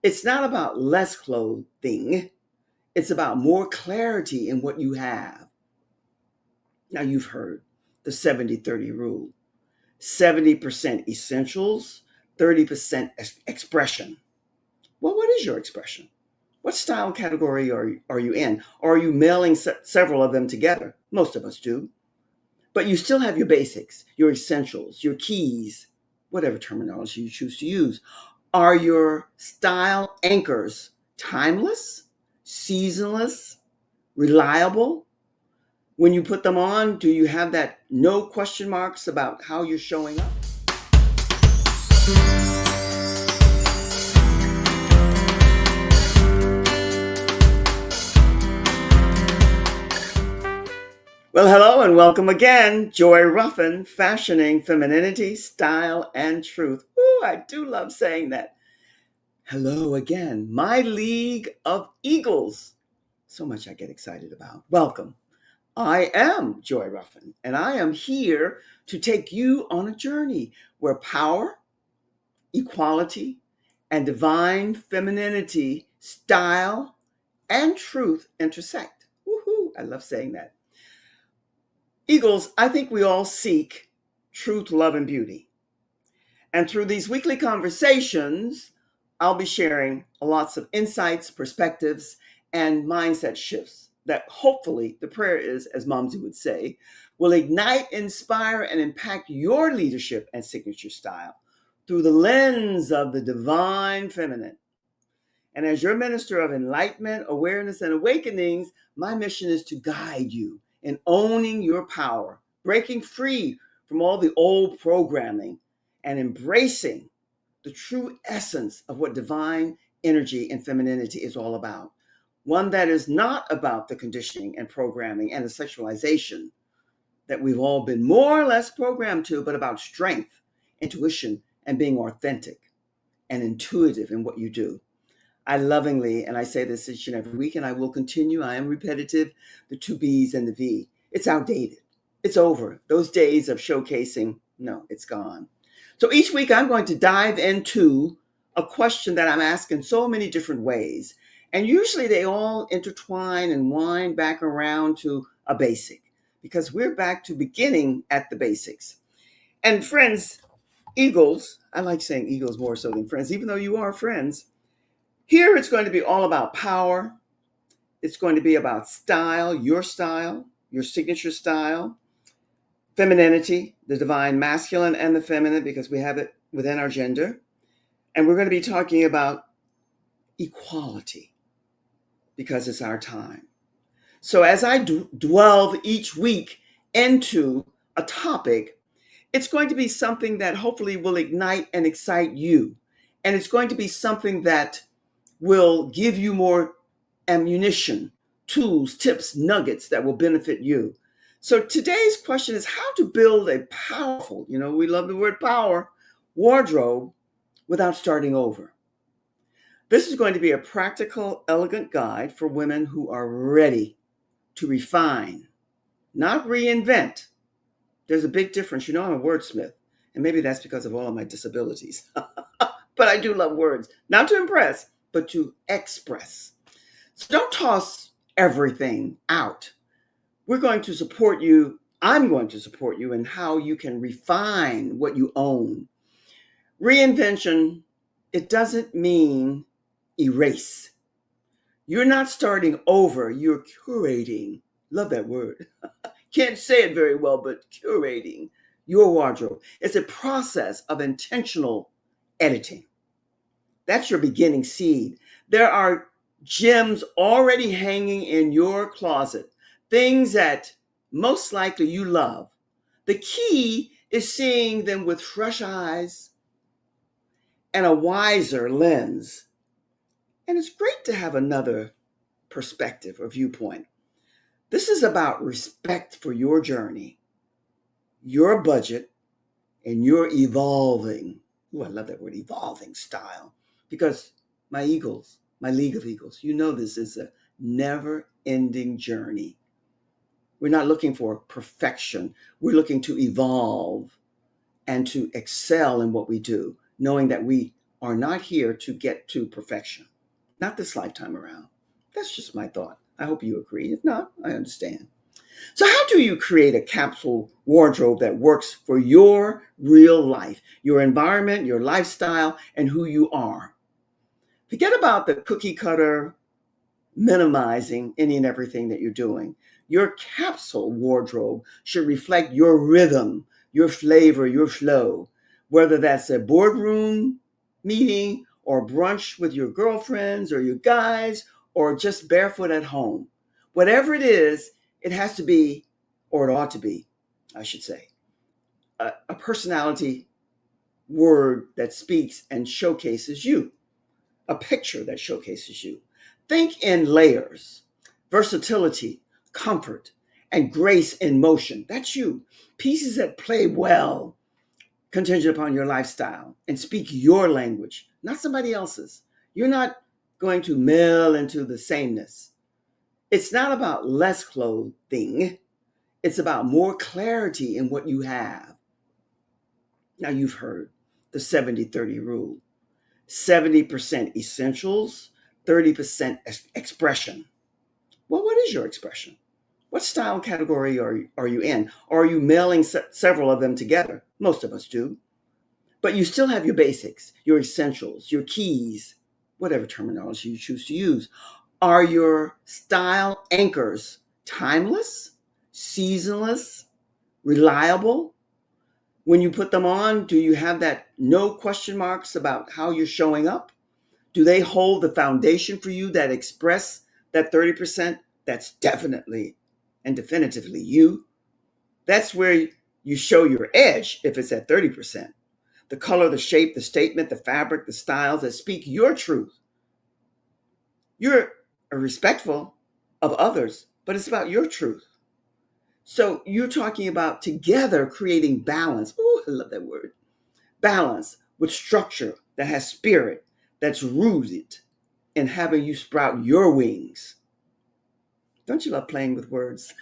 It's not about less clothing, it's about more clarity in what you have. Now, you've heard the 70-30 rule: 70% essentials, 30% expression. Well, what is your expression? What style category are you in? Or are you mailing several of them together? Most of us do. But you still have your basics, your essentials, your keys, whatever terminology you choose to use. Are your style anchors timeless, seasonless, reliable? When you put them on, do you have that no question marks about how you're showing up? Well, hello and welcome again. Joy Ruffen, fashioning femininity, style, and truth. Ooh, I do love saying that. Hello again, my League of Eagles. So much I get excited about. Welcome. I am Joy Ruffen, and I am here to take you on a journey where power, equality, and divine femininity, style, and truth intersect. Woohoo! I love saying that. Eagles, I think we all seek truth, love, and beauty. And through these weekly conversations, I'll be sharing lots of insights, perspectives, and mindset shifts that hopefully, the prayer is, as Momsy would say, will ignite, inspire, and impact your leadership and signature style through the lens of the divine feminine. And as your minister of enlightenment, awareness, and awakenings, my mission is to guide you in owning your power, breaking free from all the old programming, and embracing the true essence of what divine energy and femininity is all about. One that is not about the conditioning and programming and the sexualization that we've all been more or less programmed to, but about strength, intuition, and being authentic and intuitive in what you do. I lovingly, and I say this each and every week, and I will continue, I am repetitive, the two B's and the V. It's outdated. It's over. Those days of showcasing, no, it's gone. So each week I'm going to dive into a question that I'm asked in so many different ways. And usually they all intertwine and wind back around to a basic, because we're back to beginning at the basics. And friends, Eagles, I like saying Eagles more so than friends, even though you are friends. Here it's going to be all about power. It's going to be about style, your signature style, femininity, the divine masculine and the feminine, because we have it within our gender. And we're going to be talking about equality because it's our time. So as I delve each week into a topic, it's going to be something that hopefully will ignite and excite you. And it's going to be something that will give you more ammunition, tools, tips, nuggets that will benefit you. So today's question is how to build a powerful, we love the word power, wardrobe without starting over. This is going to be a practical, elegant guide for women who are ready to refine, not reinvent. There's a big difference. I'm a wordsmith, and maybe that's because of all of my disabilities. But I do love words, not to impress, but to express. So don't toss everything out. We're going to support you. I'm going to support you in how you can refine what you own. Reinvention, it doesn't mean erase. You're not starting over, you're curating. Love that word. Can't say it very well, but curating your wardrobe. It's a process of intentional editing. That's your beginning seed. There are gems already hanging in your closet, things that most likely you love. The key is seeing them with fresh eyes and a wiser lens. And it's great to have another perspective or viewpoint. This is about respect for your journey, your budget, and your evolving. Ooh, I love that word, evolving style. Because my Eagles, my League of Eagles, this is a never ending journey. We're not looking for perfection. We're looking to evolve and to excel in what we do, knowing that we are not here to get to perfection. Not this lifetime around. That's just my thought. I hope you agree. If not, I understand. So, how do you create a capsule wardrobe that works for your real life, your environment, your lifestyle, and who you are? Forget about the cookie cutter minimizing any and everything that you're doing. Your capsule wardrobe should reflect your rhythm, your flavor, your flow, whether that's a boardroom meeting or brunch with your girlfriends or your guys or just barefoot at home. Whatever it has to be, or it ought to be, I should say, a personality word that speaks and showcases you, a picture that showcases you. Think in layers, versatility, comfort, and grace in motion. That's you. Pieces that play well, contingent upon your lifestyle, and speak your language, not somebody else's. You're not going to meld into the sameness. It's not about less clothing, it's about more clarity in what you have. Now, you've heard the 70-30 rule. 70% essentials, 30% expression. Well, what is your expression? What style category are you in? Or are you mailing several of them together? Most of us do. But you still have your basics, your essentials, your keys, whatever terminology you choose to use. Are your style anchors timeless, seasonless, reliable? When you put them on, do you have that no question marks about how you're showing up? Do they hold the foundation for you that express that 30%? That's definitely and definitively you. That's where you show your edge if it's at 30%. The color, the shape, the statement, the fabric, the styles that speak your truth. You're respectful of others, but it's about your truth. So you're talking about together creating balance. Oh, I love that word. Balance with structure that has spirit, that's rooted in having you sprout your wings. Don't you love playing with words?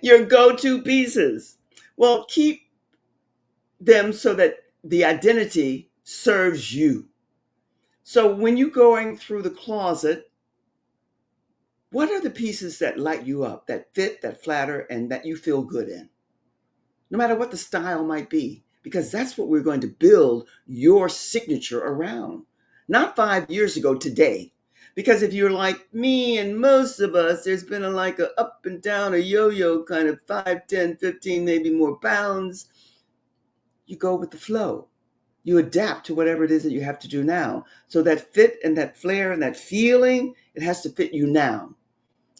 Your go to pieces. Well, keep them so that the identity serves you. So when you're going through the closet, what are the pieces that light you up, that fit, that flatter, and that you feel good in? No matter what the style might be, because that's what we're going to build your signature around. Not 5 years ago, today. Because if you're like me and most of us, there's been like a up and down, a yo-yo kind of 5, 10, 15, maybe more pounds. You go with the flow. You adapt to whatever it is that you have to do now. So that fit and that flair and that feeling, it has to fit you now.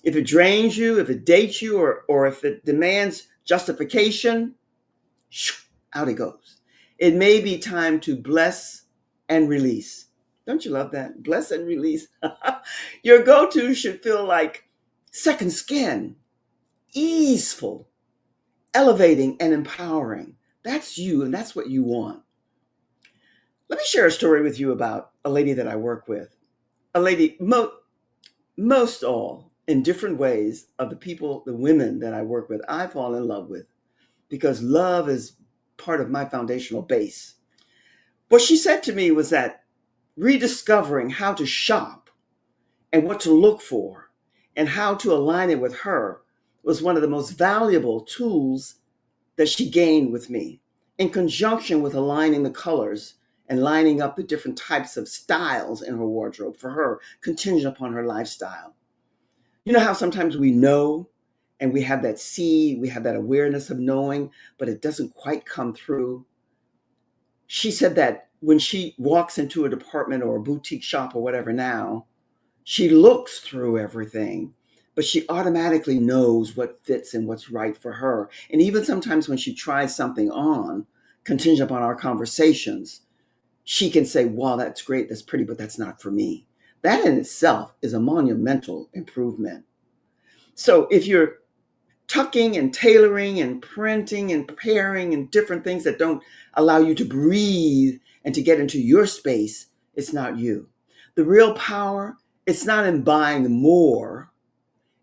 If it drains you, if it dates you, or if it demands justification, out it goes. It may be time to bless and release. Don't you love that? Bless and release. Your go to should feel like second skin, easeful, elevating, and empowering. That's you, and that's what you want. Let me share a story with you about a lady that I work with. A lady, most all in different ways, of the people, the women that I work with, I fall in love with because love is part of my foundational base. What she said to me was that rediscovering how to shop and what to look for and how to align it with her was one of the most valuable tools that she gained with me, in conjunction with aligning the colors and lining up the different types of styles in her wardrobe for her, contingent upon her lifestyle. You know how sometimes we know and we have that seed, we have that awareness of knowing, but it doesn't quite come through. She said that when she walks into a department or a boutique shop or whatever now, she looks through everything, but she automatically knows what fits and what's right for her. And even sometimes when she tries something on, contingent upon our conversations, she can say, wow, that's great, that's pretty, but that's not for me. That in itself is a monumental improvement. So if you're tucking and tailoring and printing and preparing and different things that don't allow you to breathe and to get into your space, it's not you. The real power, it's not in buying more,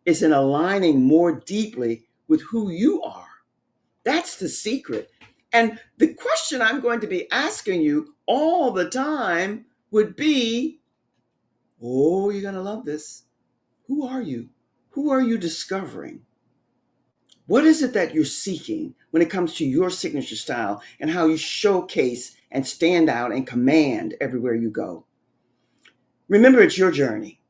it's in aligning more deeply with who you are. That's the secret. And the question I'm going to be asking you all the time would be, oh, you're going to love this. Who are you? Who are you discovering? What is it that you're seeking when it comes to your signature style and how you showcase and stand out and command everywhere you go? Remember, it's your journey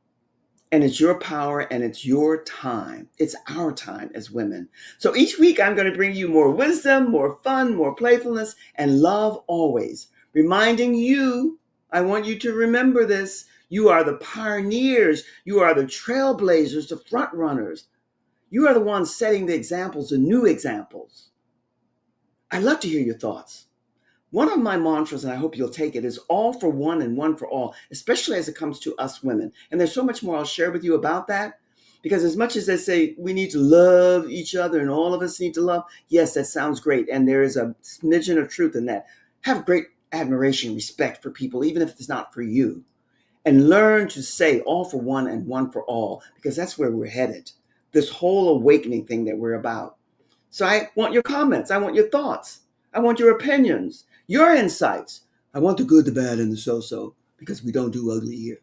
and it's your power and it's your time. It's our time as women. So each week, I'm going to bring you more wisdom, more fun, more playfulness, and love always. Reminding you, I want you to remember this. You are the pioneers. You are the trailblazers, the front runners. You are the ones setting the examples, the new examples. I'd love to hear your thoughts. One of my mantras, and I hope you'll take it, is all for one and one for all, especially as it comes to us women. And there's so much more I'll share with you about that. Because as much as they say we need to love each other and all of us need to love, yes, that sounds great. And there is a smidgen of truth in that. Have great admiration, respect for people, even if it's not for you. And learn to say all for one and one for all, because that's where we're headed. This whole awakening thing that we're about. So I want your comments. I want your thoughts. I want your opinions, your insights. I want the good, the bad, and the so-so, because we don't do ugly here.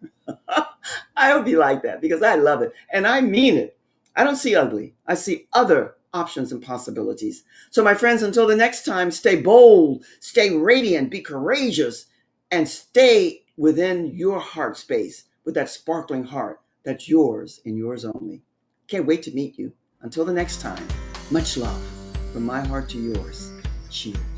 I hope you like that because I love it. And I mean it. I don't see ugly. I see other options and possibilities. So my friends, until the next time, stay bold, stay radiant, be courageous, and stay within your heart space with that sparkling heart that's yours and yours only. Can't wait to meet you. Until the next time, much love from my heart to yours. Cheers.